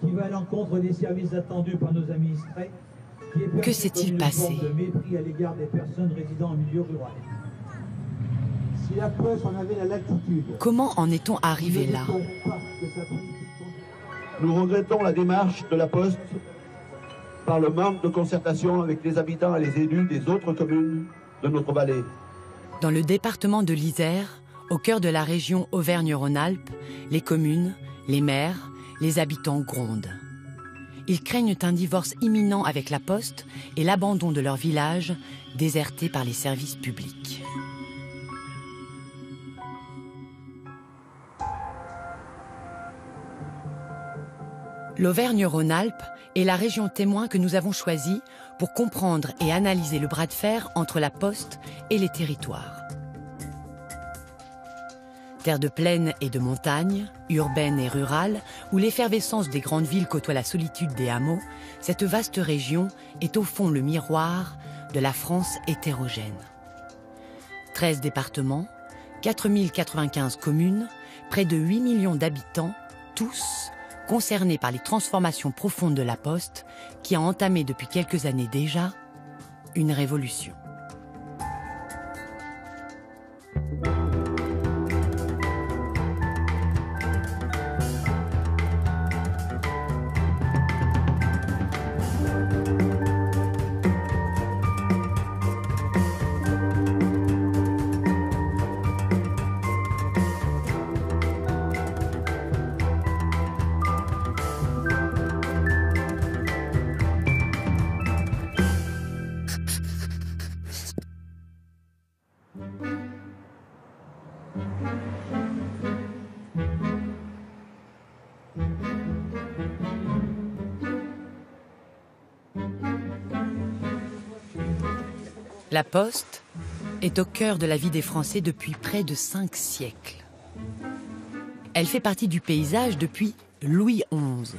qui va à l'encontre des services attendus par nos administrés. Que s'est-il passé? De mépris à l'égard des personnes résidant en milieu rural. Si la Poste en avait la latitude. Comment en est-on arrivé là? Nous regrettons la démarche de la Poste par le manque de concertation avec les habitants et les élus des autres communes de notre vallée. Dans le département de l'Isère, au cœur de la région Auvergne-Rhône-Alpes, les communes, les maires, les habitants grondent. Ils craignent un divorce imminent avec la Poste et l'abandon de leur village, déserté par les services publics. L'Auvergne-Rhône-Alpes est la région témoin que nous avons choisie pour comprendre et analyser le bras de fer entre la Poste et les territoires. Terre de plaine et de montagne, urbaine et rurale, où l'effervescence des grandes villes côtoie la solitude des hameaux, cette vaste région est au fond le miroir de la France hétérogène. 13 départements, 4095 communes, près de 8 millions d'habitants, tous concernés par les transformations profondes de la Poste, qui a entamé depuis quelques années déjà une révolution. La Poste est au cœur de la vie des Français depuis près de 5 siècles. Elle fait partie du paysage depuis Louis XI.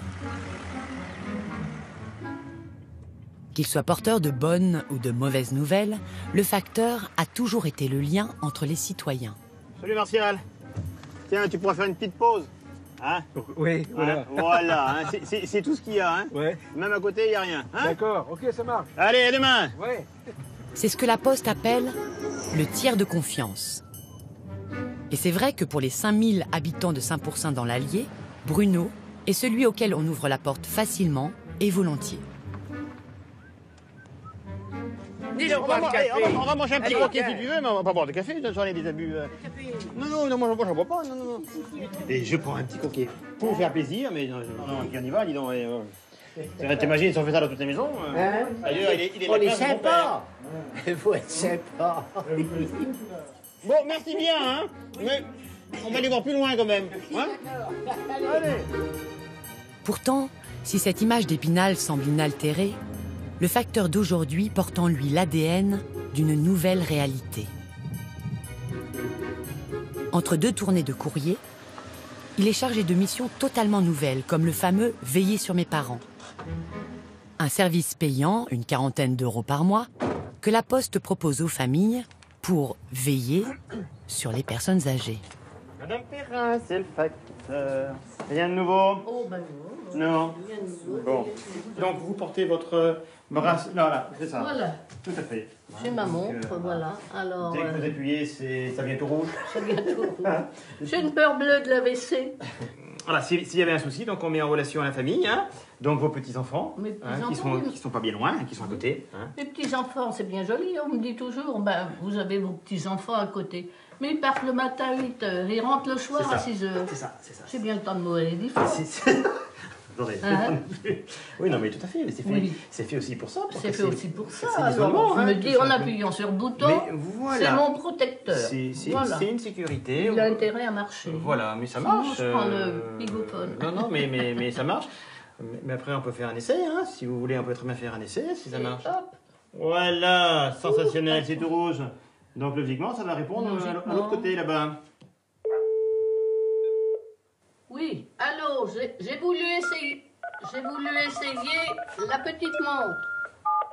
Qu'il soit porteur de bonnes ou de mauvaises nouvelles, le facteur a toujours été le lien entre les citoyens. Salut Martial. Tiens, tu pourrais faire une petite pause, hein? Oui, voilà. Hein, voilà, hein, c'est tout ce qu'il y a, hein? Ouais. Même à côté, il n'y a rien. Hein? D'accord, ok, ça marche. Allez, à demain. Ouais. C'est ce que la Poste appelle le tiers de confiance. Et c'est vrai que pour les 5000 habitants de Saint-Pourçain dans l'Allier, Bruno est celui auquel on ouvre la porte facilement et volontiers. On va manger un petit croquet si tu veux, mais on va pas boire de café, j'en ai des abus. Non, moi j'en bois pas, non. Et je prends un petit croquet pour vous faire plaisir, mais non, on y va, dis donc. T'imagines si on fait ça dans toutes les maisons? D'ailleurs, il est on est sympa. Il faut être sympa. Bon, merci bien, hein. Mais on va aller voir plus loin quand même. Hein? Allez. Pourtant, si cette image d'Épinal semble inaltérée, le facteur d'aujourd'hui porte en lui l'ADN d'une nouvelle réalité. Entre 2 tournées de courrier, il est chargé de missions totalement nouvelles, comme le fameux « Veiller sur mes parents ». Un service payant, une quarantaine d'euros par mois, que la Poste propose aux familles pour veiller sur les personnes âgées. Madame Perrin, c'est le facteur. Rien de nouveau? Oh, ben non. Non. Rien de nouveau. Bon. Donc vous portez votre bracelet. Là, c'est ça. Voilà. Tout à fait. J'ai ma montre, voilà. Alors, Dès que vous appuyez, ça vient tout rouge. ça vient tout rouge. J'ai une peur bleue de la WC. Voilà, s'il y avait un souci, donc on met en relation la famille, hein, donc vos petits-enfants, Mes petits-enfants, qui sont pas bien loin, qui sont à côté. Hein. Les petits-enfants, c'est bien joli, on me dit toujours, ben, vous avez vos petits-enfants à côté. Mais ils partent le matin à 8h, ils rentrent le soir à 6h. C'est ça. J'ai bien le temps de mourir les différents. Attendez. Hein? Oui, non, mais tout à fait, mais c'est fait aussi pour ça. C'est fait aussi pour ça. C'est Alors, l'isolement, je hein, me tout dis, ça. en appuyant sur le bouton, Mais voilà. c'est mon protecteur. Voilà. C'est une sécurité. Il a intérêt à marcher. Voilà, mais ça Sinon, marche. je prends le bigophone. Non, mais ça marche. Mais après, on peut faire un essai, hein. Si vous voulez, on peut très bien faire un essai, si ça Et marche. hop. Voilà, sensationnel, c'est tout rouge. Donc, logiquement, ça va répondre à l'autre côté, là-bas. Oui, allô, j'ai voulu essayer la petite montre.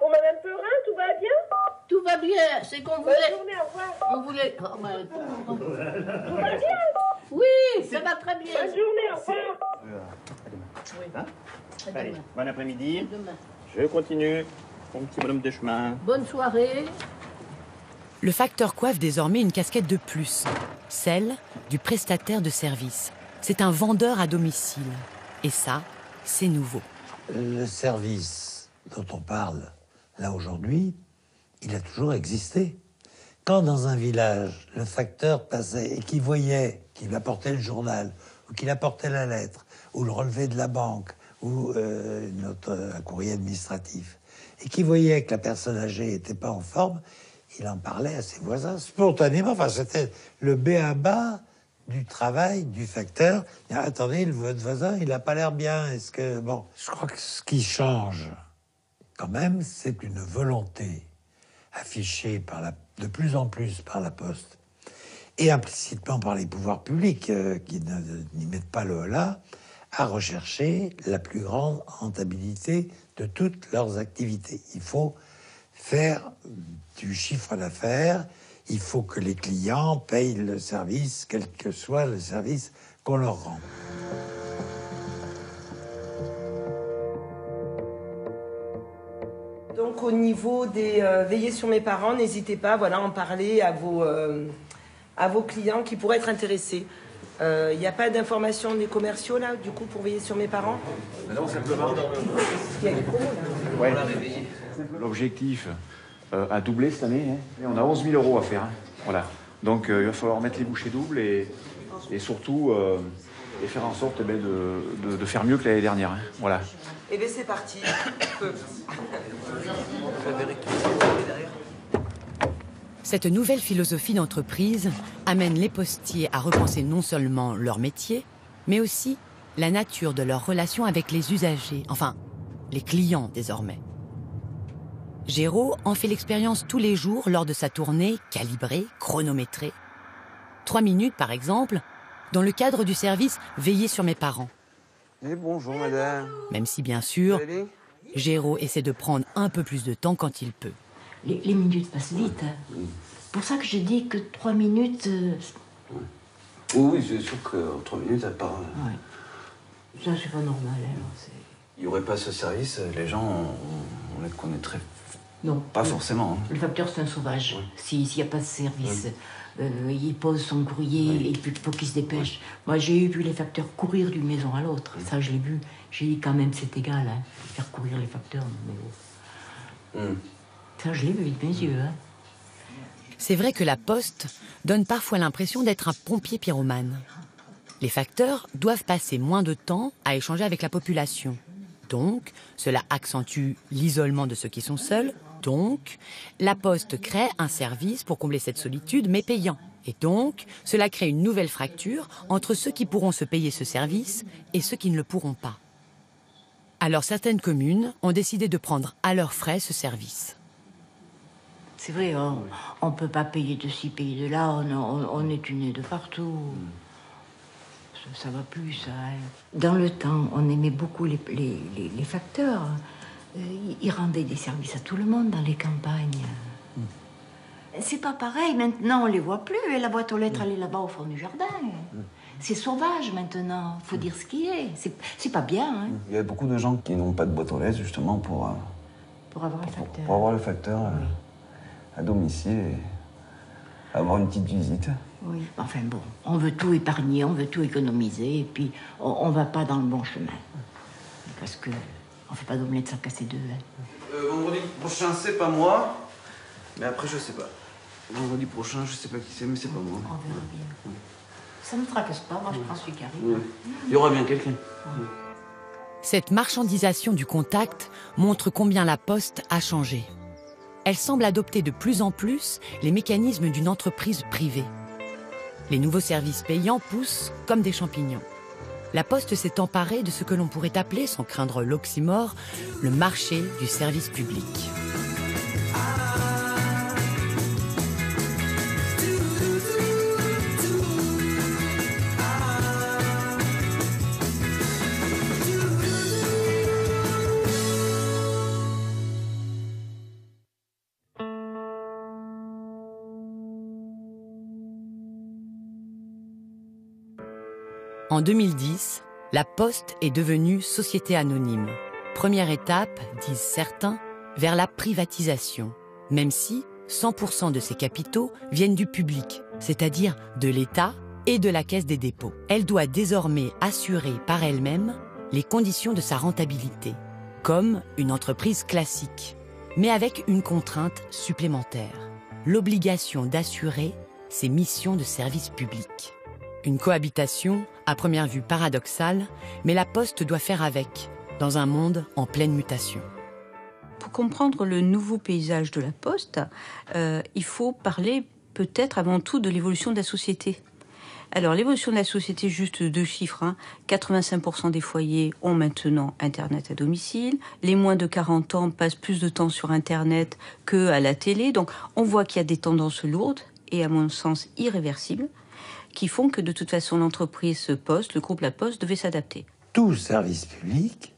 Pour Madame Perrin, tout va bien? Tout va bien, c'est qu'on voulait... Bonne journée, au revoir. On voulait... Oh, ben, Tout va bien? oui, ça va très bien. Bonne journée, au revoir. Oui. Hein? À Allez, demain. bon après-midi. Demain. Je continue mon petit bonhomme de chemin. Bonne soirée. Le facteur coiffe désormais une casquette de plus, celle du prestataire de service. C'est un vendeur à domicile. Et ça, c'est nouveau. Le service dont on parle là aujourd'hui, il a toujours existé. Quand dans un village, le facteur passait et qu'il voyait qu'il apportait le journal, ou qu'il apportait la lettre, ou le relevé de la banque, ou un courrier administratif, et qu'il voyait que la personne âgée n'était pas en forme, il en parlait à ses voisins spontanément. Enfin, c'était le b.a.-ba du travail du facteur. Ah, attendez, votre voisin, il n'a pas l'air bien. Est-ce que... Bon, je crois que ce qui change, quand même, c'est une volonté affichée de plus en plus par la Poste, et implicitement par les pouvoirs publics, qui n'y mettent pas le holà, à rechercher la plus grande rentabilité de toutes leurs activités. Il faut faire du chiffre d'affaires, il faut que les clients payent le service, quel que soit le service qu'on leur rend. Donc au niveau des veillées sur mes parents, n'hésitez pas à en parler à vos clients qui pourraient être intéressés. Il n'y a pas d'informations des commerciaux là, du coup, pour veiller sur mes parents? Non, simplement. Il y a des promos là. Ouais. L'objectif a doublé cette année. Hein. Et on a 11 000 € à faire. Hein. Voilà. Donc il va falloir mettre les bouchées doubles et surtout et faire en sorte de faire mieux que l'année dernière. Hein. Voilà. Et bien c'est parti. Cette nouvelle philosophie d'entreprise amène les postiers à repenser non seulement leur métier, mais aussi la nature de leur relation avec les usagers, enfin, les clients désormais. Géraud en fait l'expérience tous les jours lors de sa tournée calibrée, chronométrée. 3 minutes, par exemple, dans le cadre du service « Veiller sur mes parents ». Et bonjour madame. Même si, bien sûr, Géraud essaie de prendre un peu plus de temps quand il peut. Les minutes passent vite. Hein. C'est pour ça que j'ai dit que 3 minutes... Oui, c'est sûr que 3 minutes, elle part... Ouais. Ça, c'est pas normal. Alors, il n'y aurait pas ce service, les gens, on les connaîtrait non. Pas forcément. Hein. Le facteur, c'est un sauvage. Ouais. S'il n'y a pas de service, il pose son courrier et il faut qu'il se dépêche. Moi, j'ai vu les facteurs courir d'une maison à l'autre. Ça, je l'ai vu. J'ai dit quand même, c'est égal, hein, faire courir les facteurs. Mais... Ça, je l'ai vu de mes yeux. Hein. C'est vrai que la Poste donne parfois l'impression d'être un pompier pyromane. Les facteurs doivent passer moins de temps à échanger avec la population. Donc, cela accentue l'isolement de ceux qui sont seuls. Donc, la Poste crée un service pour combler cette solitude, mais payant. Et donc, cela crée une nouvelle fracture entre ceux qui pourront se payer ce service et ceux qui ne le pourront pas. Alors, certaines communes ont décidé de prendre à leurs frais ce service. C'est vrai, on ne peut pas payer de ci, payer de là, on est tuné de partout. Ça va plus, ça. Hein. Dans le temps, on aimait beaucoup les facteurs. Ils rendaient des services à tout le monde dans les campagnes. C'est pas pareil, maintenant on les voit plus. La boîte aux lettres, elle est là-bas au fond du jardin. C'est sauvage maintenant, faut dire ce qui est. C'est pas bien. Hein. Il y a beaucoup de gens qui n'ont pas de boîte aux lettres, justement, pour avoir le facteur. Pour avoir le facteur à domicile et avoir une petite visite. Oui, enfin bon, on veut tout épargner, on veut tout économiser, et puis on va pas dans le bon chemin. Parce que on fait pas d'omelette sans casser deux. Hein. Vendredi prochain, c'est pas moi, mais après, je sais pas. Vendredi prochain, je sais pas qui c'est, mais c'est pas moi. On verra bien. Ça ne tracasse pas, moi je prends celui qui arrive. Oui. Il y aura bien quelqu'un. Cette marchandisation du contact montre combien la Poste a changé. Elle semble adopter de plus en plus les mécanismes d'une entreprise privée. Les nouveaux services payants poussent comme des champignons. La Poste s'est emparée de ce que l'on pourrait appeler, sans craindre l'oxymore, le marché du service public. En 2010, La Poste est devenue société anonyme. Première étape, disent certains, vers la privatisation, même si 100% de ses capitaux viennent du public, c'est-à-dire de l'État et de la Caisse des dépôts. Elle doit désormais assurer par elle-même les conditions de sa rentabilité, comme une entreprise classique, mais avec une contrainte supplémentaire, l'obligation d'assurer ses missions de service public. Une cohabitation, à première vue paradoxale, mais la Poste doit faire avec, dans un monde en pleine mutation. Pour comprendre le nouveau paysage de la Poste, il faut parler peut-être avant tout de l'évolution de la société. Alors l'évolution de la société, juste 2 chiffres, 85% des foyers ont maintenant Internet à domicile, les moins de 40 ans passent plus de temps sur Internet qu'à la télé, donc on voit qu'il y a des tendances lourdes et à mon sens irréversibles, qui font que de toute façon l'entreprise Poste, le groupe La Poste, devait s'adapter. Tout service public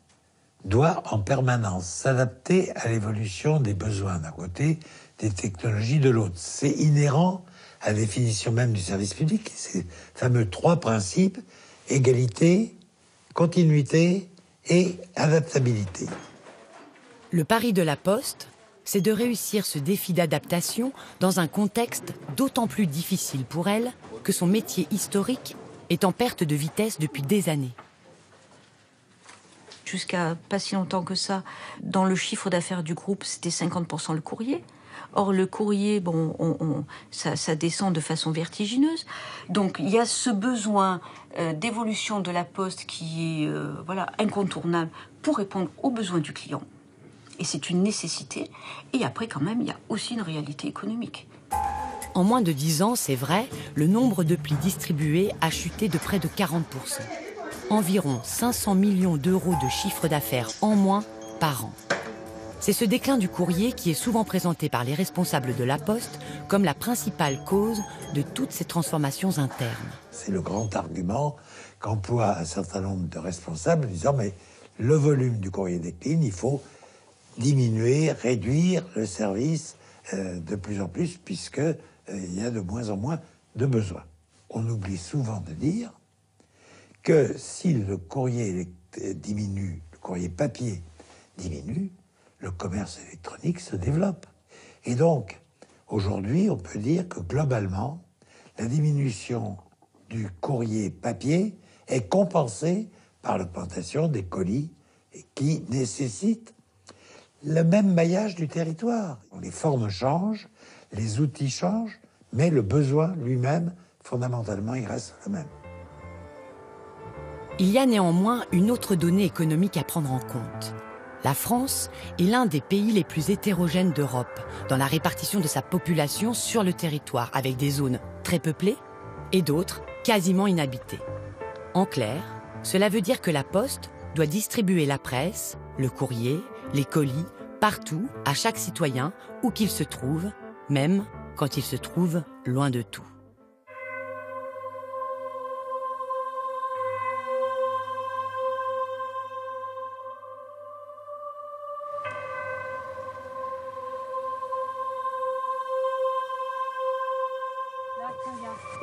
doit en permanence s'adapter à l'évolution des besoins d'un côté, des technologies de l'autre. C'est inhérent à la définition même du service public, ces fameux 3 principes, égalité, continuité et adaptabilité. Le pari de La Poste, c'est de réussir ce défi d'adaptation dans un contexte d'autant plus difficile pour elle que son métier historique est en perte de vitesse depuis des années. Jusqu'à pas si longtemps que ça, dans le chiffre d'affaires du groupe, c'était 50% le courrier. Or, le courrier, ça descend de façon vertigineuse. Donc, il y a ce besoin d'évolution de la Poste qui est incontournable pour répondre aux besoins du client. Et c'est une nécessité. Et après, quand même, il y a aussi une réalité économique. En moins de 10 ans, c'est vrai, le nombre de plis distribués a chuté de près de 40%. Environ 500 millions d'euros de chiffre d'affaires en moins par an. C'est ce déclin du courrier qui est souvent présenté par les responsables de la Poste comme la principale cause de toutes ces transformations internes. C'est le grand argument qu'emploie un certain nombre de responsables disant « mais le volume du courrier décline, il faut diminuer, réduire le service de plus en plus puisqu'il y a de moins en moins de besoins. » On oublie souvent de dire que si le courrier diminue, le courrier papier diminue, le commerce électronique se développe. Et donc, aujourd'hui, on peut dire que globalement, la diminution du courrier papier est compensée par l'augmentation des colis qui nécessitent le même maillage du territoire. Les formes changent, les outils changent, mais le besoin lui-même, fondamentalement, il reste le même. Il y a néanmoins une autre donnée économique à prendre en compte. La France est l'un des pays les plus hétérogènes d'Europe dans la répartition de sa population sur le territoire, avec des zones très peuplées et d'autres quasiment inhabitées. En clair, cela veut dire que la Poste doit distribuer la presse, le courrier, les colis, partout, à chaque citoyen, où qu'il se trouve, même quand il se trouve loin de tout.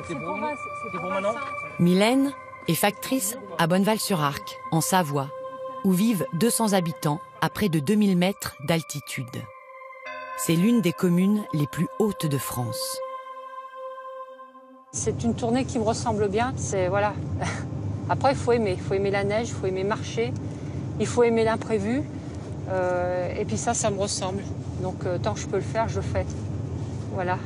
C'est pour maintenant. Mylène est factrice à Bonneval-sur-Arc, en Savoie, où vivent 200 habitants à près de 2000 mètres d'altitude. C'est l'une des communes les plus hautes de France. C'est une tournée qui me ressemble bien. Voilà. Après, il faut aimer la neige, il faut aimer marcher, il faut aimer l'imprévu. Et puis ça me ressemble. Donc tant que je peux le faire, je le fais. Voilà.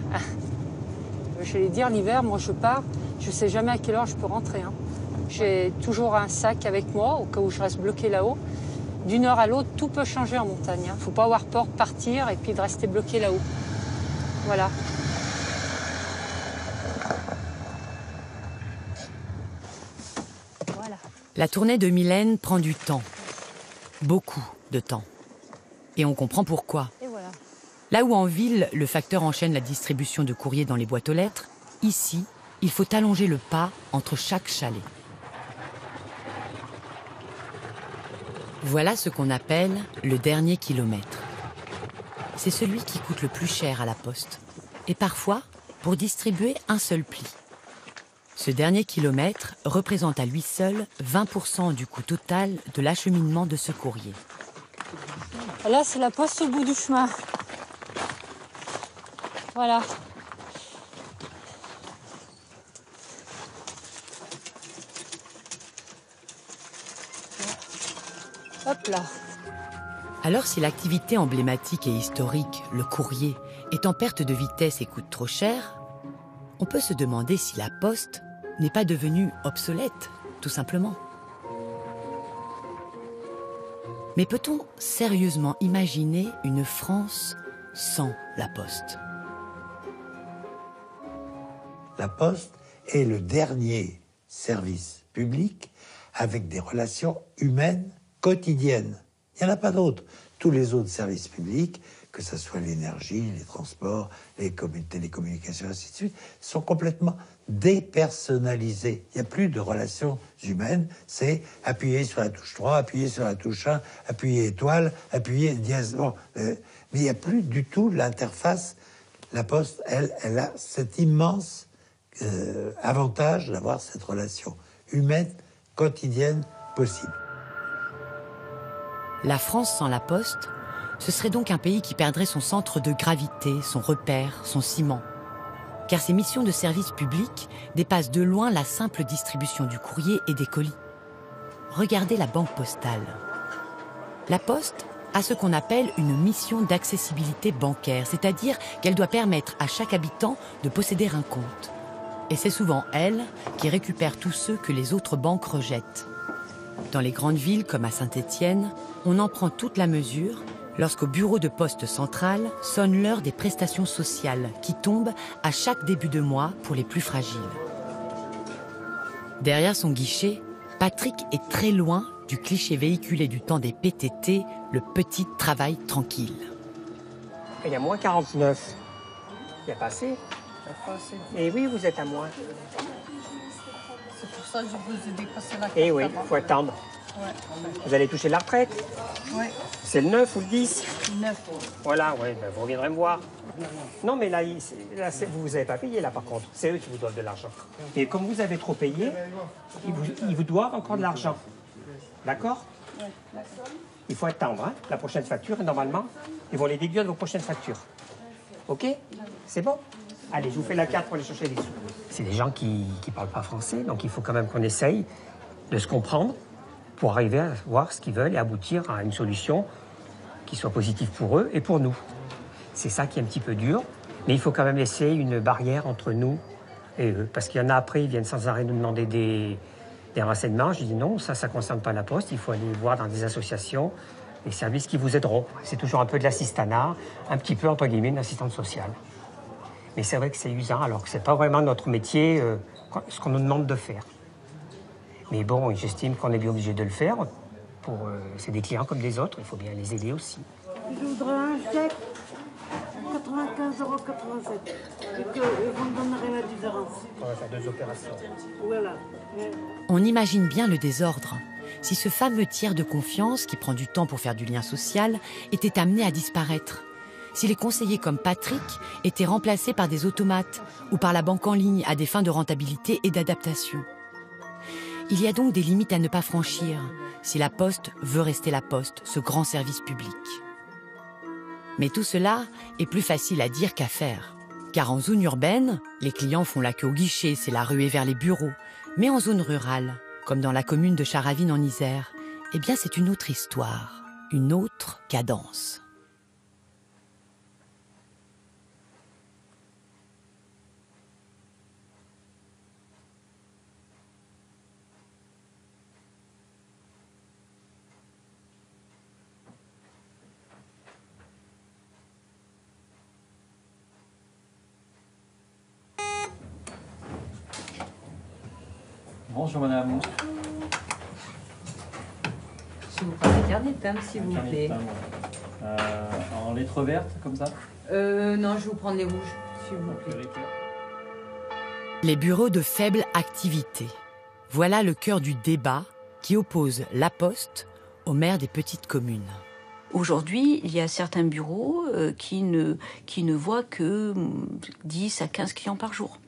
Je vais dire, l'hiver, moi je pars, je ne sais jamais à quelle heure je peux rentrer. J'ai toujours un sac avec moi, au cas où je reste bloqué là-haut. D'une heure à l'autre, tout peut changer en montagne. Il ne faut pas avoir peur de partir et puis de rester bloqué là-haut. Voilà. Voilà. La tournée de Mylène prend du temps. Beaucoup de temps. Et on comprend pourquoi. Et voilà. Là où en ville, le facteur enchaîne la distribution de courrier dans les boîtes aux lettres, ici, il faut allonger le pas entre chaque chalet. Voilà ce qu'on appelle le dernier kilomètre. C'est celui qui coûte le plus cher à la Poste. Et parfois, pour distribuer un seul pli. Ce dernier kilomètre représente à lui seul 20% du coût total de l'acheminement de ce courrier. Et là, c'est la poste au bout du chemin. Voilà. Hop là. Alors si l'activité emblématique et historique, le courrier, est en perte de vitesse et coûte trop cher, on peut se demander si la poste n'est pas devenue obsolète, tout simplement. Mais peut-on sérieusement imaginer une France sans la poste ? La poste est le dernier service public avec des relations humaines quotidiennes. Il n'y en a pas d'autres. Tous les autres services publics, que ce soit l'énergie, les transports, les télécommunications, ainsi de suite, sont complètement dépersonnalisés. Il n'y a plus de relations humaines. C'est appuyer sur la touche 3, appuyer sur la touche 1, appuyer étoile, appuyer dièse. Bon, mais il n'y a plus du tout l'interface. La Poste, elle a cet immense avantage d'avoir cette relation humaine, quotidienne, possible. La France sans la Poste, ce serait donc un pays qui perdrait son centre de gravité, son repère, son ciment. Car ses missions de service public dépassent de loin la simple distribution du courrier et des colis. Regardez la banque postale. La Poste a ce qu'on appelle une mission d'accessibilité bancaire, c'est-à-dire qu'elle doit permettre à chaque habitant de posséder un compte. Et c'est souvent elle qui récupère tous ceux que les autres banques rejettent. Dans les grandes villes comme à Saint-Étienne, on en prend toute la mesure lorsqu'au bureau de poste central sonne l'heure des prestations sociales qui tombent à chaque début de mois pour les plus fragiles. Derrière son guichet, Patrick est très loin du cliché véhiculé du temps des PTT, le petit travail tranquille. Il y a moins 49. Il n'y a pas assez. Et oui, vous êtes à moins. C'est pour ça que je vous ai dépassé la carte. Et oui, il faut attendre. Ouais. Vous allez toucher la retraite. Ouais. C'est le 9 ou le 10 9. Voilà, ouais, ben vous reviendrez me voir. Non, mais là, vous n'avez pas payé, là, par contre. C'est eux qui vous doivent de l'argent. Et comme vous avez trop payé, ils vous doivent encore de l'argent. D'accord? Ouais. Il faut attendre, hein, la prochaine facture. Et normalement, ils vont les déduire de vos prochaines factures. OK? C'est bon? Allez, je vous fais la carte pour aller chercher les sous. C'est des gens qui ne parlent pas français, donc il faut quand même qu'on essaye de se comprendre pour arriver à voir ce qu'ils veulent et aboutir à une solution qui soit positive pour eux et pour nous. C'est ça qui est un petit peu dur, mais il faut quand même laisser une barrière entre nous et eux. Parce qu'il y en a après, ils viennent sans arrêt nous demander des renseignements. Je dis non, ça ne concerne pas la Poste. Il faut aller voir dans des associations, des services qui vous aideront. C'est toujours un peu de l'assistanat, un petit peu, entre guillemets, une assistante sociale. Mais c'est vrai que c'est usant, alors que ce n'est pas vraiment notre métier, ce qu'on nous demande de faire. Mais bon, j'estime qu'on est bien obligé de le faire. C'est des clients comme des autres, il faut bien les aider aussi. Je voudrais un chèque, 95,87 €. Et que vous me donnerez la différence. On va faire 2 opérations. Voilà. On imagine bien le désordre. Si ce fameux tiers de confiance, qui prend du temps pour faire du lien social, était amené à disparaître. Si les conseillers comme Patrick étaient remplacés par des automates ou par la banque en ligne à des fins de rentabilité et d'adaptation. Il y a donc des limites à ne pas franchir si la Poste veut rester la Poste, ce grand service public. Mais tout cela est plus facile à dire qu'à faire. Car en zone urbaine, les clients font la queue au guichet, c'est la ruée vers les bureaux. Mais en zone rurale, comme dans la commune de Charavine en Isère, eh bien c'est une autre histoire, une autre cadence. Bonjour madame. Je vous prends un carnet de timbre, s'il vous plaît. En lettres vertes, comme ça? Non, je vais vous prendre les rouges, s'il vous plaît. Les bureaux de faible activité. Voilà le cœur du débat qui oppose la Poste aux maires des petites communes. Aujourd'hui, il y a certains bureaux qui ne voient que 10 à 15 clients par jour.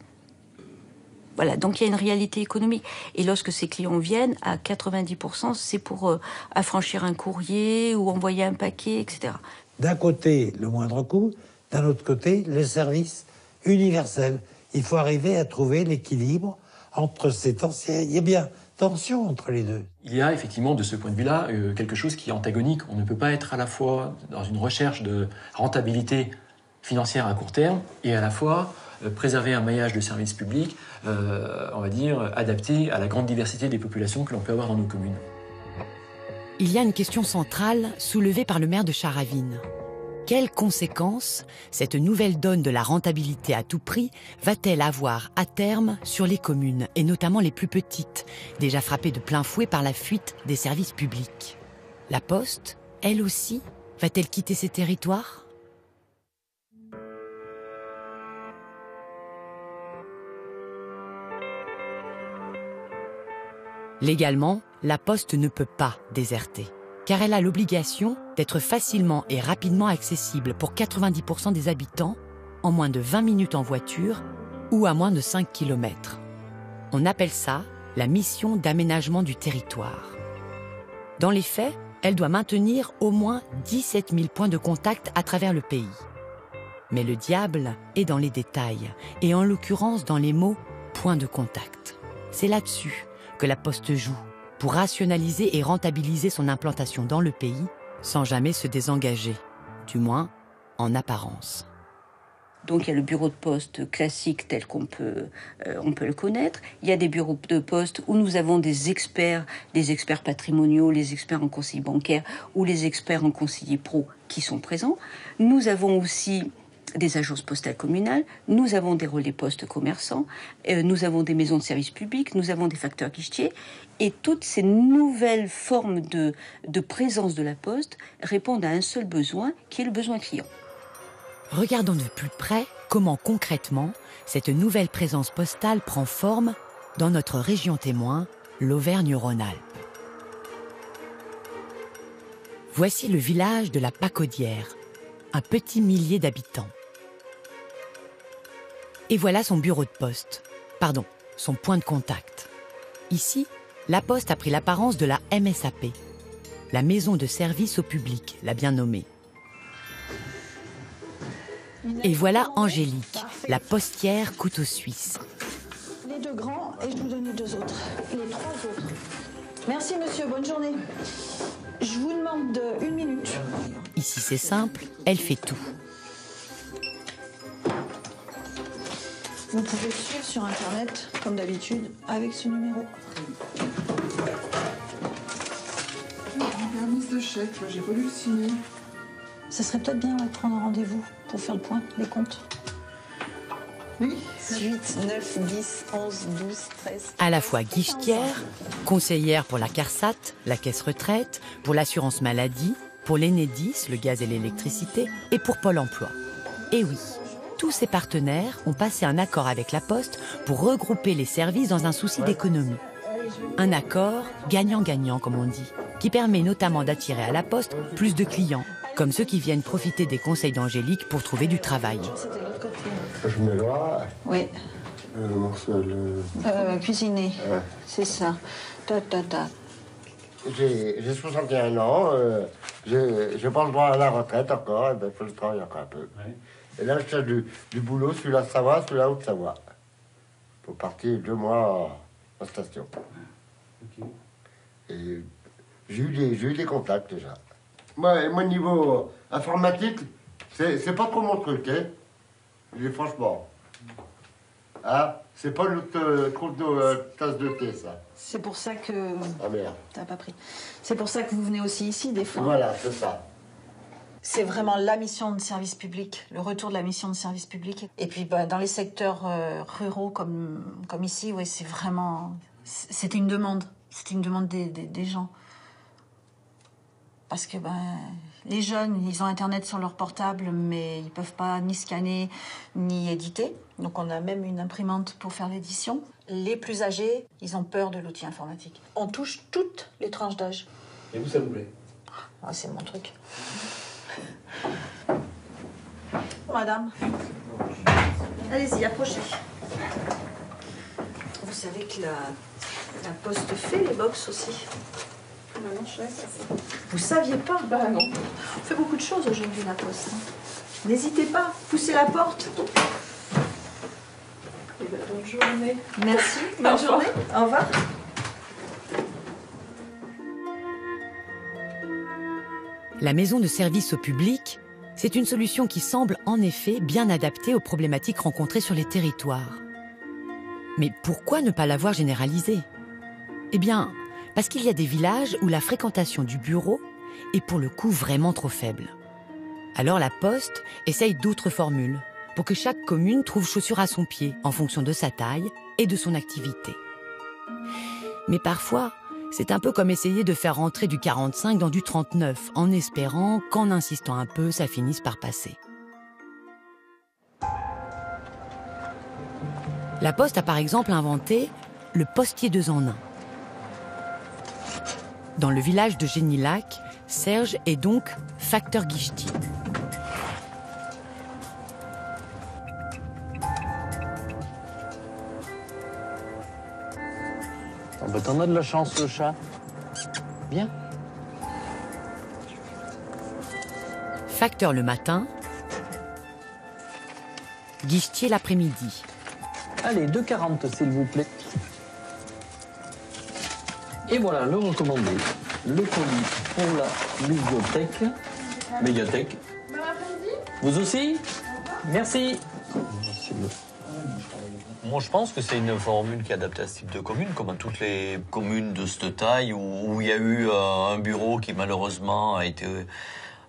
Voilà, donc il y a une réalité économique. Et lorsque ces clients viennent, à 90%, c'est pour affranchir un courrier ou envoyer un paquet, etc. D'un côté, le moindre coût, d'un autre côté, le service universel. Il faut arriver à trouver l'équilibre entre ces tensions. Il y a bien tension entre les deux. Il y a effectivement, de ce point de vue-là, quelque chose qui est antagonique. On ne peut pas être à la fois dans une recherche de rentabilité financière à court terme et à la fois préserver un maillage de services publics, on va dire, adapté à la grande diversité des populations que l'on peut avoir dans nos communes. Il y a une question centrale soulevée par le maire de Charavine. Quelles conséquences cette nouvelle donne de la rentabilité à tout prix va-t-elle avoir à terme sur les communes, et notamment les plus petites, déjà frappées de plein fouet par la fuite des services publics? La Poste, elle aussi, va-t-elle quitter ces territoires ? Légalement, la Poste ne peut pas déserter, car elle a l'obligation d'être facilement et rapidement accessible pour 90% des habitants, en moins de 20 minutes en voiture ou à moins de 5 km. On appelle ça la mission d'aménagement du territoire. Dans les faits, elle doit maintenir au moins 17 000 points de contact à travers le pays. Mais le diable est dans les détails, et en l'occurrence dans les mots « point de contact ». C'est là-dessus que la Poste joue, pour rationaliser et rentabiliser son implantation dans le pays sans jamais se désengager, du moins en apparence. Donc il y a le bureau de poste classique tel qu'on peut, on peut le connaître. Il y a des bureaux de poste où nous avons des experts patrimoniaux, les experts en conseil bancaire ou les experts en conseiller pro qui sont présents. Nous avons aussi des agences postales communales, nous avons des relais postes commerçants, nous avons des maisons de services publics, nous avons des facteurs guichetiers, et toutes ces nouvelles formes de présence de la Poste répondent à un seul besoin, qui est le besoin client. Regardons de plus près comment concrètement cette nouvelle présence postale prend forme dans notre région témoin, l'Auvergne-Rhône-Alpes. Voici le village de la Pacaudière, un petit millier d'habitants. Et voilà son bureau de poste, pardon, son point de contact. Ici, la Poste a pris l'apparence de la MSAP, la maison de service au public, la bien nommée. Et voilà Angélique, la postière couteau suisse. Les 2 grands et je vous donne les 2 autres, les 3 autres. Merci monsieur, bonne journée. Je vous demande 1 minute. Ici c'est simple, elle fait tout. Vous pouvez suivre sur internet, comme d'habitude, avec ce numéro. La mise de chèque, j'ai pas lu le signer. Ça serait peut-être bien de prendre un rendez-vous pour faire le point, les comptes. Oui. 8, 9, 10, 11, 12, 13... À la fois guichetière, conseillère pour la CARSAT, la caisse retraite, pour l'assurance maladie, pour l'Enedis, le gaz et l'électricité, et pour Pôle emploi. Et oui, tous ces partenaires ont passé un accord avec la Poste pour regrouper les services dans un souci d'économie. Un accord gagnant-gagnant, comme on dit, qui permet notamment d'attirer à la Poste plus de clients, comme ceux qui viennent profiter des conseils d'Angélique pour trouver du travail. Je me dois. Oui. Le morceau, cuisiner. Ouais. C'est ça. J'ai 61 ans. J'ai pas le droit à la retraite encore. Il faut que je travaille encore un peu. Ouais. Et là, je cherche du boulot sur la Savoie, sur la Haute-Savoie. Pour partir 2 mois en station. Okay. Et j'ai eu des contacts déjà. Moi, niveau informatique, c'est pas trop mon truc, hein. Franchement. Ah, c'est pas notre tasse de thé, ça. C'est pour ça que... Ah merde. T'as pas pris. C'est pour ça que vous venez aussi ici, des fois. Voilà, c'est ça. C'est vraiment la mission de service public, le retour de la mission de service public. Et puis, dans les secteurs ruraux comme ici, ouais, c'est vraiment... C'est une demande. C'est une demande des gens. Parce que les jeunes, ils ont Internet sur leur portable, mais ils peuvent pas ni scanner, ni éditer. Donc on a même une imprimante pour faire l'édition. Les plus âgés, ils ont peur de l'outil informatique. On touche toutes les tranches d'âge. Et vous, ça vous plaît? Ah, c'est mon truc. Madame, allez-y, approchez. Vous savez que la Poste fait les box aussi. Maintenant, je sais, ça c'est... Vous saviez pas? Bah non. On fait beaucoup de choses aujourd'hui, la Poste. N'hésitez pas, poussez la porte. Et ben, bonne journée. Merci, bonne journée. Au revoir. La maison de service au public, c'est une solution qui semble en effet bien adaptée aux problématiques rencontrées sur les territoires. Mais pourquoi ne pas l'avoir généralisée? Eh bien, parce qu'il y a des villages où la fréquentation du bureau est pour le coup vraiment trop faible. Alors la Poste essaye d'autres formules pour que chaque commune trouve chaussure à son pied en fonction de sa taille et de son activité. Mais parfois, c'est un peu comme essayer de faire rentrer du 45 dans du 39 en espérant qu'en insistant un peu, ça finisse par passer. La Poste a par exemple inventé le postier 2 en 1. Dans le village de Génilac, Serge est donc facteur guichetier. Oh bah t'en as de la chance, le chat. Bien. Facteur le matin, guichetier l'après-midi. Allez, 2,40 s'il vous plaît. Et voilà, le recommandé. Le colis pour la bibliothèque. Médiathèque. Vous aussi? Merci. Moi, je pense que c'est une formule qui est adaptée à ce type de commune, comme à toutes les communes de cette taille, où il y a eu un bureau qui, malheureusement, a été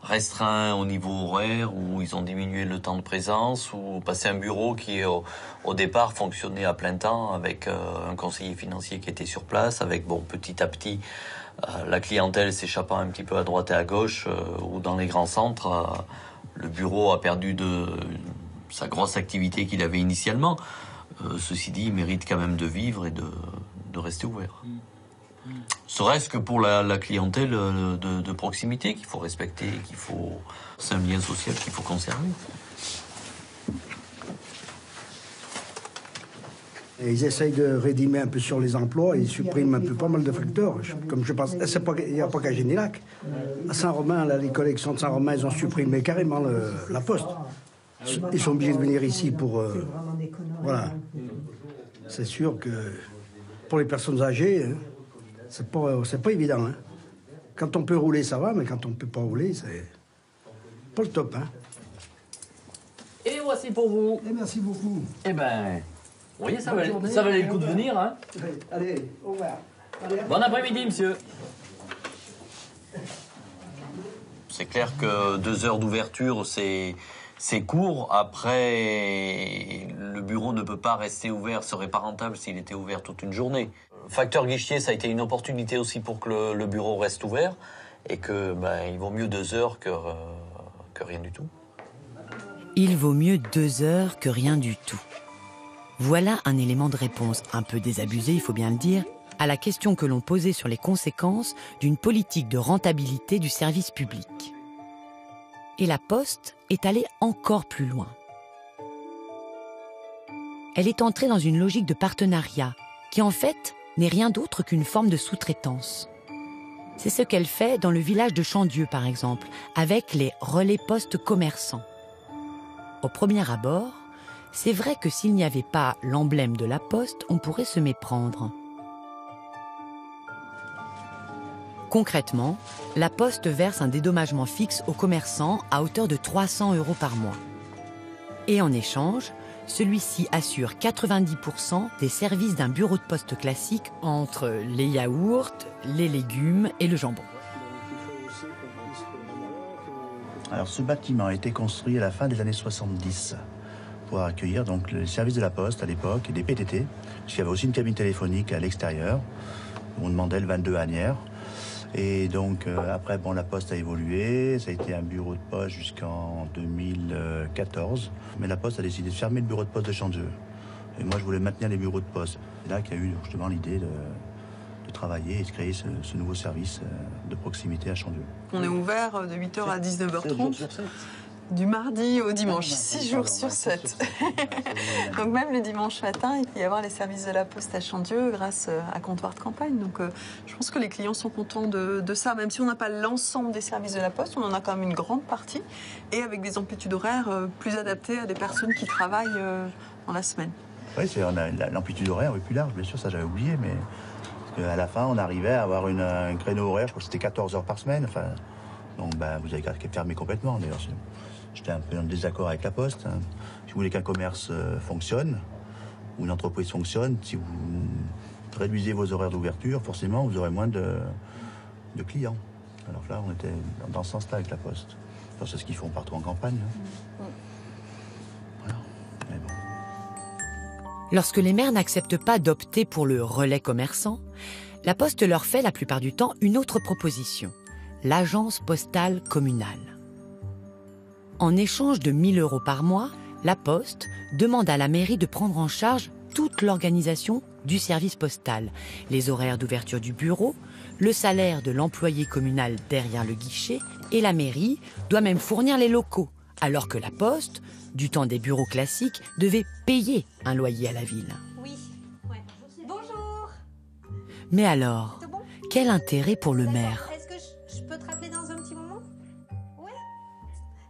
restreint au niveau horaire, où ils ont diminué le temps de présence, ou passé un bureau qui, au départ, fonctionnait à plein temps, avec un conseiller financier qui était sur place, avec, bon, petit à petit, la clientèle s'échappant un petit peu à droite et à gauche, ou dans les grands centres, le bureau a perdu de sa grosse activité qu'il avait initialement. Ceci dit, il mérite quand même de vivre et de rester ouvert. Serait-ce que pour la clientèle de proximité qu'il faut respecter, c'est un lien social qu'il faut conserver. Et ils essayent de rédimer un peu sur les emplois, ils suppriment un peu pas mal de facteurs. Comme je pense, il n'y a pas qu'à Génilac. À Saint-Romain, les collections de Saint-Romain, ils ont supprimé carrément la Poste. Ils sont obligés de venir ici pour... voilà. C'est sûr que pour les personnes âgées, hein, c'est pas évident. Hein. Quand on peut rouler, ça va, mais quand on ne peut pas rouler, c'est pas le top. Hein. Et voici pour vous. Et merci beaucoup. Eh ben, vous voyez, ça valait le coup de venir. Hein. Allez, au revoir. Allez, bon après-midi, monsieur. C'est clair que 2 heures d'ouverture, c'est court. Après, le bureau ne peut pas rester ouvert, serait pas rentable s'il était ouvert toute une journée. Facteur guichetier, ça a été une opportunité aussi pour que le bureau reste ouvert et que il vaut mieux 2 heures que rien du tout. Il vaut mieux 2 heures que rien du tout. Voilà un élément de réponse un peu désabusé, il faut bien le dire, à la question que l'on posait sur les conséquences d'une politique de rentabilité du service public. Et la Poste est allée encore plus loin. Elle est entrée dans une logique de partenariat qui, en fait, n'est rien d'autre qu'une forme de sous-traitance. C'est ce qu'elle fait dans le village de Chandieu, par exemple, avec les relais postes commerçants. Au premier abord, c'est vrai que s'il n'y avait pas l'emblème de la Poste, on pourrait se méprendre. Concrètement, la Poste verse un dédommagement fixe aux commerçants à hauteur de 300 € par mois. Et en échange, celui-ci assure 90% des services d'un bureau de poste classique entre les yaourts, les légumes et le jambon. Alors ce bâtiment a été construit à la fin des années 70 pour accueillir donc les services de la Poste à l'époque et des PTT, parce qu'il y avait aussi une cabine téléphonique à l'extérieur, où on demandait le 22 Asnières. Et donc après, la Poste a évolué, ça a été un bureau de poste jusqu'en 2014. Mais la Poste a décidé de fermer le bureau de poste de Chandieu. Et moi, je voulais maintenir les bureaux de poste. C'est là qu'il y a eu justement l'idée de travailler et de créer ce nouveau service de proximité à Chandieu. On est ouvert de 8h à 19h30. Du mardi au dimanche, 6 jours sur 7. Donc même le dimanche matin, il peut y avoir les services de la Poste à Chandieu grâce à Comptoir de Campagne. Donc je pense que les clients sont contents de ça. Même si on n'a pas l'ensemble des services de la Poste, on en a quand même une grande partie. Et avec des amplitudes horaires plus adaptées à des personnes qui travaillent dans la semaine. Oui, on a l'amplitude horaire est plus large, bien sûr, ça j'avais oublié. Mais à la fin, on arrivait à avoir un créneau horaire, je crois que c'était 14 heures par semaine. Enfin, donc vous avez qu'à fermer complètement d'ailleurs. J'étais un peu en désaccord avec la Poste. Hein. Si vous voulez qu'un commerce fonctionne, ou une entreprise fonctionne, si vous réduisez vos horaires d'ouverture, forcément, vous aurez moins de clients. Alors là, on était dans ce sens-là avec la Poste. Enfin, c'est ce qu'ils font partout en campagne. Hein. Voilà. Mais bon. Lorsque les maires n'acceptent pas d'opter pour le relais commerçant, la Poste leur fait la plupart du temps une autre proposition, l'agence postale communale. En échange de 1 000 € par mois, la Poste demande à la mairie de prendre en charge toute l'organisation du service postal, les horaires d'ouverture du bureau, le salaire de l'employé communal derrière le guichet, et la mairie doit même fournir les locaux, alors que la Poste, du temps des bureaux classiques, devait payer un loyer à la ville. Oui, ouais. Bonjour. Mais alors, quel intérêt pour le maire ? Est-ce que je peux te rappeler dans un petit moment? Oui.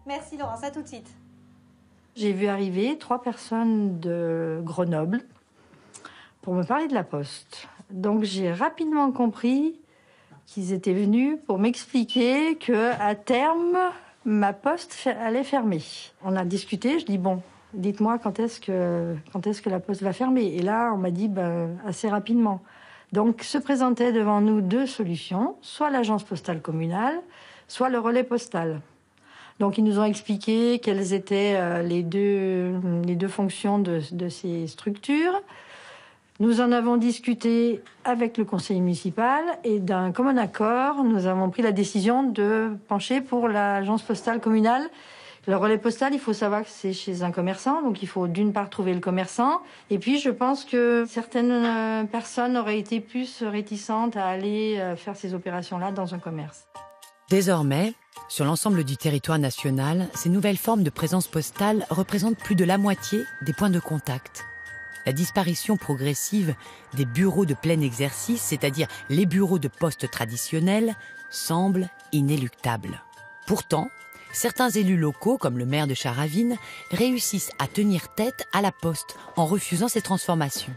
Merci Laurence, à tout de suite. J'ai vu arriver 3 personnes de Grenoble pour me parler de la Poste. Donc j'ai rapidement compris qu'ils étaient venus pour m'expliquer qu'à terme, ma Poste allait fermer. On a discuté, je dis bon, dites-moi quand est-ce que la Poste va fermer. Et là, on m'a dit assez rapidement. Donc se présentaient devant nous 2 solutions, soit l'agence postale communale, soit le relais postal. Donc ils nous ont expliqué quelles étaient les deux fonctions de ces structures. Nous en avons discuté avec le conseil municipal et d'un commun accord, nous avons pris la décision de pencher pour l'agence postale communale. Le relais postal, il faut savoir que c'est chez un commerçant, donc il faut d'une part trouver le commerçant. Et puis je pense que certaines personnes auraient été plus réticentes à aller faire ces opérations-là dans un commerce. Désormais, sur l'ensemble du territoire national, ces nouvelles formes de présence postale représentent plus de la moitié des points de contact. La disparition progressive des bureaux de plein exercice, c'est-à-dire les bureaux de poste traditionnels, semble inéluctable. Pourtant, certains élus locaux, comme le maire de Charavine, réussissent à tenir tête à la Poste en refusant ces transformations.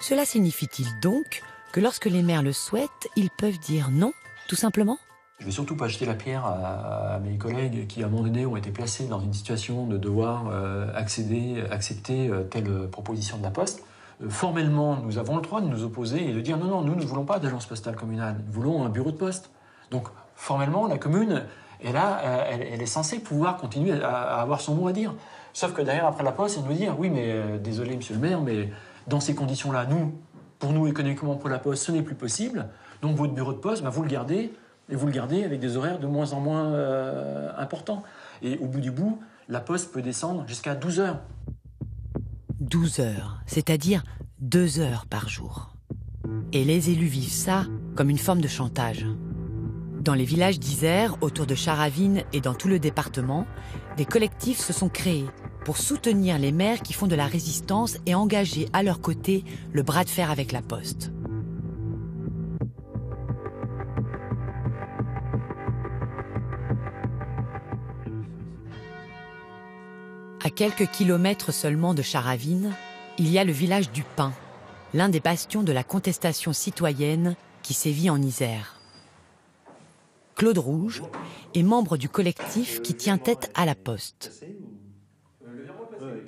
Cela signifie-t-il donc que lorsque les maires le souhaitent, ils peuvent dire non, tout simplement ? Je ne vais surtout pas jeter la pierre à mes collègues qui, à un moment donné, ont été placés dans une situation de devoir accepter telle proposition de la Poste. Formellement, nous avons le droit de nous opposer et de dire non, nous ne voulons pas d'agence postale communale, nous voulons un bureau de poste. Donc, formellement, la commune, elle est censée pouvoir continuer à avoir son mot à dire. Sauf que derrière, après la Poste, elle nous dit oui, mais désolé, monsieur le maire, mais dans ces conditions-là, pour nous, économiquement, pour la Poste, ce n'est plus possible. Donc, votre bureau de poste, vous le gardez. Et vous le gardez avec des horaires de moins en moins importants. Et au bout du bout, la Poste peut descendre jusqu'à 12 heures. 12 heures, c'est-à-dire 2 heures par jour. Et les élus vivent ça comme une forme de chantage. Dans les villages d'Isère, autour de Charavine et dans tout le département, des collectifs se sont créés pour soutenir les maires qui font de la résistance et engager à leur côté le bras de fer avec la Poste. À quelques kilomètres seulement de Charavine, il y a le village du Pin, l'un des bastions de la contestation citoyenne qui sévit en Isère. Claude Rouge est membre du collectif qui tient tête à la Poste.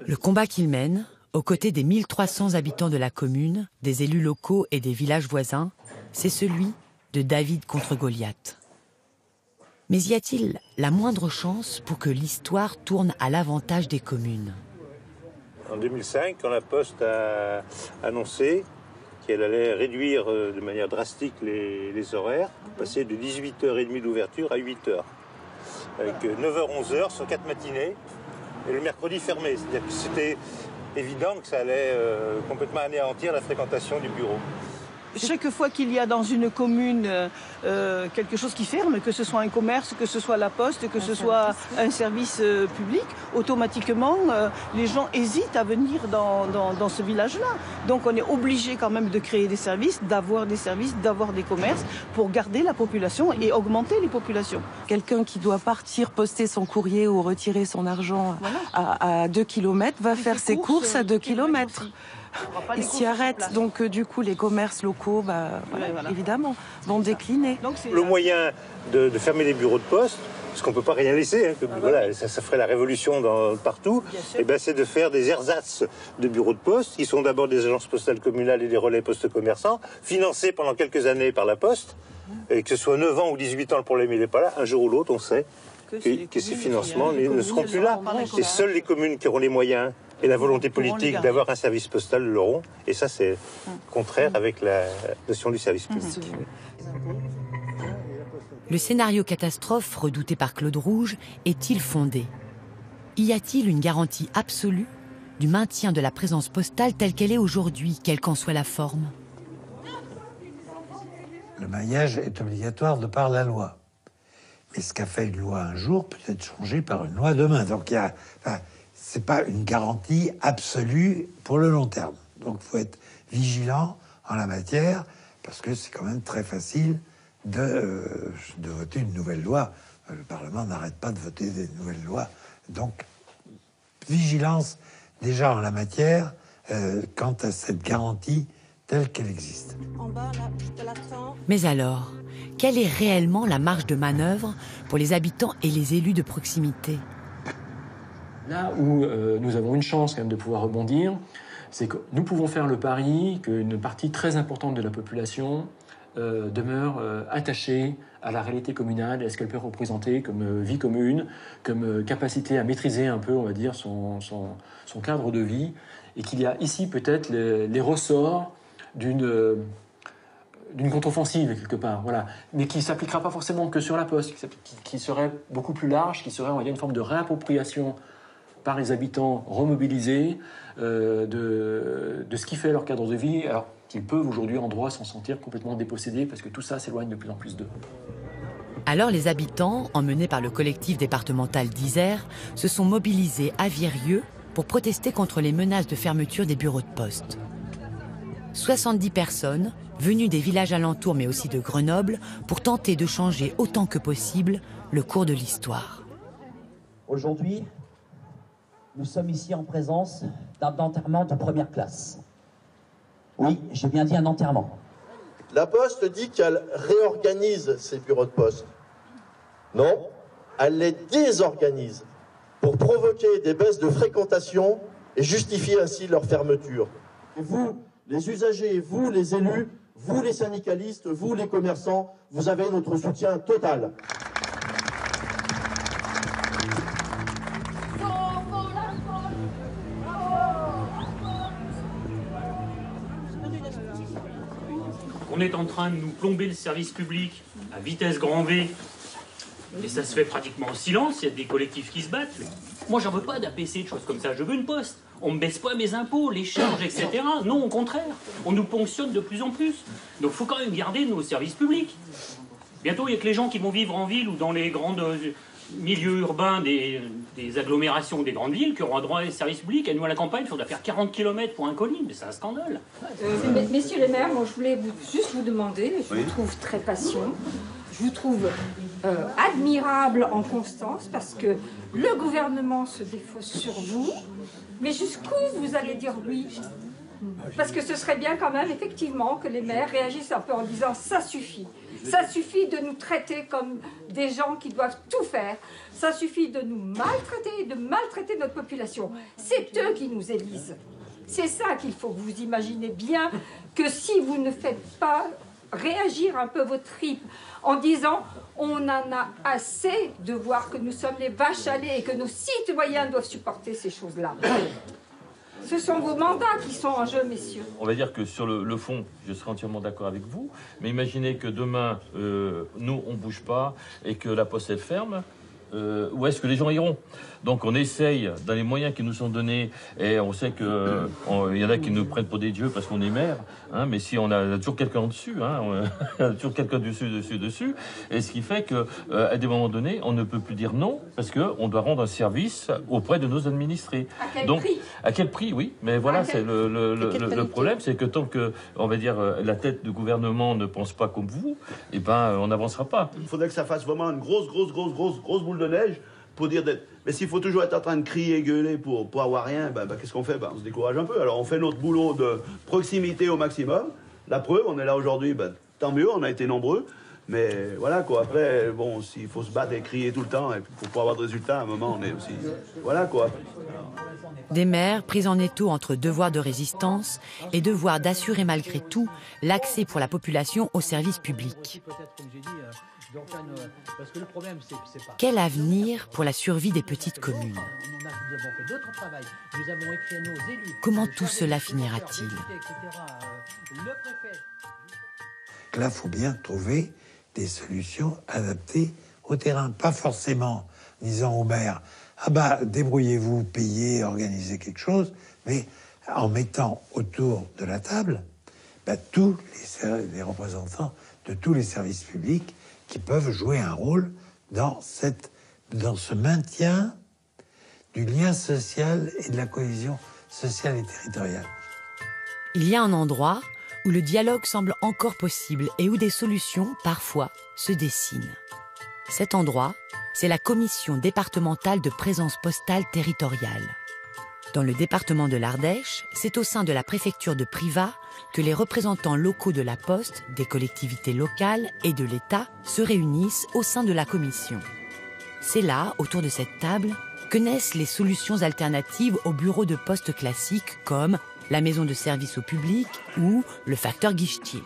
Le combat qu'il mène, aux côtés des 1300 habitants de la commune, des élus locaux et des villages voisins, c'est celui de David contre Goliath. Mais y a-t-il la moindre chance pour que l'histoire tourne à l'avantage des communes ? En 2005, quand la Poste a annoncé qu'elle allait réduire de manière drastique les horaires, passer de 18h30 d'ouverture à 8h, avec 9h-11h sur 4 matinées, et le mercredi fermé. C'est-à-dire que c'était évident que ça allait complètement anéantir la fréquentation du bureau. chaque fois qu'il y a dans une commune quelque chose qui ferme, que ce soit un commerce, que ce soit la poste, que ce soit un service public, automatiquement, les gens hésitent à venir dans ce village-là. Donc on est obligé quand même de créer des services, d'avoir des commerces pour garder la population et augmenter les populations. Quelqu'un qui doit partir poster son courrier ou retirer son argent à 2 km va faire ses courses à 2 km. Il s'y arrête, donc du coup les commerces locaux, évidemment, vont décliner. Le moyen de fermer les bureaux de poste, parce qu'on ne peut pas rien laisser, hein, voilà, ça ferait la révolution partout, et ben, c'est de faire des ersatz de bureaux de poste, qui sont d'abord des agences postales communales et des relais postes commerçants, financés pendant quelques années par la Poste, et que ce soit 9 ans ou 18 ans, le problème il n'est pas là, un jour ou l'autre on sait que ces financements ne seront plus là. Et seules les communes qui auront les moyens et la volonté politique d'avoir un service postal l'auront. Et ça, c'est contraire avec la notion du service public. Le scénario catastrophe redouté par Claude Rouge est-il fondé? Y a-t-il une garantie absolue du maintien de la présence postale telle qu'elle est aujourd'hui, quelle qu'en soit la forme? Le maillage est obligatoire de par la loi. Mais ce qu'a fait une loi un jour peut être changé par une loi demain. Donc c'est pas une garantie absolue pour le long terme. Donc il faut être vigilant en la matière, parce que c'est quand même très facile de voter une nouvelle loi. Le Parlement n'arrête pas de voter des nouvelles lois. Donc vigilance déjà en la matière quant à cette garantie telle qu'elle existe. Mais alors, quelle est réellement la marge de manœuvre pour les habitants et les élus de proximité? Là où nous avons une chance quand même de pouvoir rebondir, c'est que nous pouvons faire le pari qu'une partie très importante de la population demeure attachée à la réalité communale et à ce qu'elle peut représenter comme vie commune, comme capacité à maîtriser un peu, on va dire, son cadre de vie, et qu'il y a ici peut-être les ressorts d'une contre-offensive quelque part, voilà, mais qui ne s'appliquera pas forcément que sur la Poste, qui serait beaucoup plus large, qui serait, on va dire, une forme de réappropriation par les habitants remobilisés de ce qui fait leur cadre de vie, alors qu'ils peuvent aujourd'hui en droit s'en sentir complètement dépossédés, parce que tout ça s'éloigne de plus en plus d'eux. Alors les habitants, emmenés par le collectif départemental d'Isère, se sont mobilisés à Virieu pour protester contre les menaces de fermeture des bureaux de poste. 70 personnes, venues des villages alentours mais aussi de Grenoble, pour tenter de changer autant que possible le cours de l'histoire. Aujourd'hui, nous sommes ici en présence d'un enterrement de première classe. Oui, j'ai bien dit un enterrement. La Poste dit qu'elle réorganise ses bureaux de poste. Non, elle les désorganise pour provoquer des baisses de fréquentation et justifier ainsi leur fermeture. Et vous, les usagers, vous, les élus, vous, les syndicalistes, vous, les commerçants, vous avez notre soutien total. On est en train de nous plomber le service public à vitesse grand V. Et ça se fait pratiquement en silence, il y a des collectifs qui se battent. Moi, j'en veux pas d'APC, de choses comme ça. Je veux une poste. On me baisse pas mes impôts, les charges, etc. Non, au contraire. On nous ponctionne de plus en plus. Donc, il faut quand même garder nos services publics. Bientôt, il n'y a que les gens qui vont vivre en ville ou dans les grands milieux urbains des agglomérations des grandes villes qui auront droit à des services publics. Et nous, à la campagne, il faudra faire 40 km pour un colis. Mais c'est un scandale. Messieurs les maires, moi, je voulais juste vous demander, je vous trouve très patient. Je vous trouve admirable en constance parce que le gouvernement se défausse sur vous, mais jusqu'où vous allez dire oui? Parce que ce serait bien quand même effectivement que les maires réagissent un peu en disant ça suffit de nous traiter comme des gens qui doivent tout faire, ça suffit de nous maltraiter et de maltraiter notre population. C'est eux qui nous élisent. C'est ça qu'il faut que vous imaginez bien, que si vous ne faites pas réagir un peu vos tripes en disant on en a assez de voir que nous sommes les vaches à lait et que nos citoyens doivent supporter ces choses-là. Ce sont vos mandats qui sont en jeu, messieurs. On va dire que sur le fond, je serai entièrement d'accord avec vous, mais imaginez que demain, nous, on ne bouge pas et que la Poste, elle ferme. où est-ce que les gens iront. Donc on essaye, dans les moyens qui nous sont donnés, et on sait qu'il y en a qui nous prennent pour des dieux parce qu'on est maire, hein, mais si on a toujours quelqu'un en dessus, hein, on a toujours quelqu'un dessus, et ce qui fait qu'à des moments donnés, on ne peut plus dire non, parce qu'on doit rendre un service auprès de nos administrés. À quel prix ? À quel prix, oui, mais voilà, c'est le problème, c'est que tant que, on va dire, la tête du gouvernement ne pense pas comme vous, eh ben, on n'avancera pas. Il faudrait que ça fasse vraiment une grosse boule de neige pour dire d'être... Mais s'il faut toujours être en train de crier et gueuler pour avoir rien, qu'est-ce qu'on fait? On se décourage un peu. Alors on fait notre boulot de proximité au maximum. La preuve, on est là aujourd'hui, tant mieux, on a été nombreux. Mais voilà quoi, après, bon, s'il faut se battre et crier tout le temps pour pas avoir de résultats, à un moment, on est aussi... Voilà quoi. Des maires pris en étau entre devoir de résistance et devoir d'assurer malgré tout l'accès pour la population aux services publics. Quel avenir pour la survie des petites communes? Comment tout cela finira-t-il? Là, il faut bien trouver des solutions adaptées au terrain. Pas forcément disant aux maires, débrouillez-vous, payez, organisez quelque chose, mais en mettant autour de la table tous les représentants de tous les services publics qui peuvent jouer un rôle dans ce maintien du lien social et de la cohésion sociale et territoriale. Il y a un endroit où le dialogue semble encore possible et où des solutions, parfois, se dessinent. Cet endroit, c'est la commission départementale de présence postale territoriale. Dans le département de l'Ardèche, c'est au sein de la préfecture de Privas que les représentants locaux de la Poste, des collectivités locales et de l'État se réunissent au sein de la commission. C'est là, autour de cette table, que naissent les solutions alternatives aux bureaux de poste classiques comme la maison de service au public ou le facteur guichetier.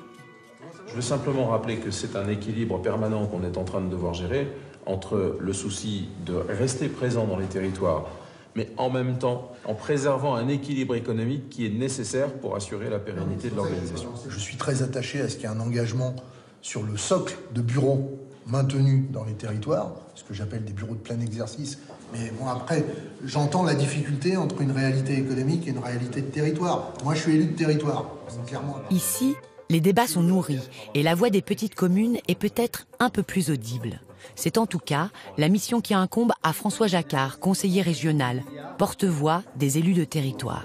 Je veux simplement rappeler que c'est un équilibre permanent qu'on est en train de devoir gérer entre le souci de rester présent dans les territoires, mais en même temps en préservant un équilibre économique qui est nécessaire pour assurer la pérennité de l'organisation. Je suis très attaché à ce qu'il y ait un engagement sur le socle de bureaux maintenus dans les territoires, ce que j'appelle des bureaux de plein exercice. Mais bon, après, j'entends la difficulté entre une réalité économique et une réalité de territoire. Moi, je suis élu de territoire, clairement. Ici, les débats sont nourris et la voix des petites communes est peut-être un peu plus audible. C'est en tout cas la mission qui incombe à François Jacquard, conseiller régional, porte-voix des élus de territoire.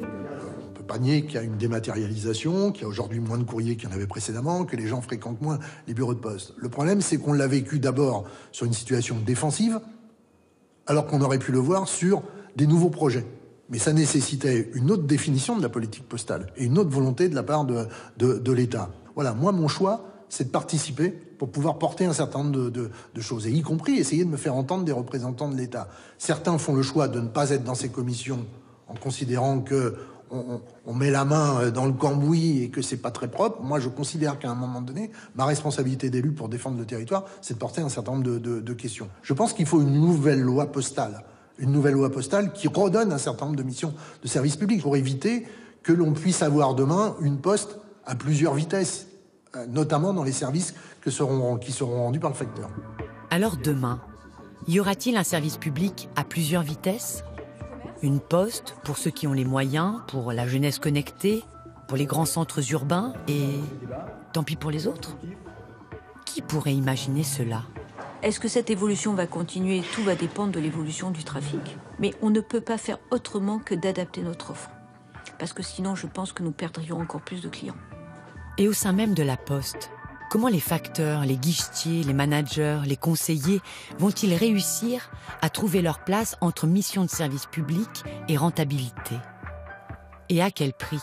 On ne peut pas nier qu'il y a une dématérialisation, qu'il y a aujourd'hui moins de courriers qu'il y en avait précédemment, que les gens fréquentent moins les bureaux de poste. Le problème, c'est qu'on l'a vécu d'abord sur une situation défensive, alors qu'on aurait pu le voir sur des nouveaux projets. Mais ça nécessitait une autre définition de la politique postale et une autre volonté de la part de l'État. Voilà, moi, mon choix, c'est de participer pour pouvoir porter un certain nombre de choses, et y compris essayer de me faire entendre des représentants de l'État. Certains font le choix de ne pas être dans ces commissions en considérant que on met la main dans le cambouis et que c'est pas très propre. Moi, je considère qu'à un moment donné, ma responsabilité d'élu pour défendre le territoire, c'est de porter un certain nombre de questions. Je pense qu'il faut une nouvelle loi postale. Une nouvelle loi postale qui redonne un certain nombre de missions de service public pour éviter que l'on puisse avoir demain une poste à plusieurs vitesses, notamment dans les services qui seront rendus par le facteur. Alors demain, y aura-t-il un service public à plusieurs vitesses ? Une poste pour ceux qui ont les moyens, pour la jeunesse connectée, pour les grands centres urbains et tant pis pour les autres ? Qui pourrait imaginer cela ? Est-ce que cette évolution va continuer? Tout va dépendre de l'évolution du trafic. Mais on ne peut pas faire autrement que d'adapter notre offre. Parce que sinon, je pense que nous perdrions encore plus de clients. Et au sein même de la Poste, comment les facteurs, les guichetiers, les managers, les conseillers vont-ils réussir à trouver leur place entre mission de service public et rentabilité? Et à quel prix ?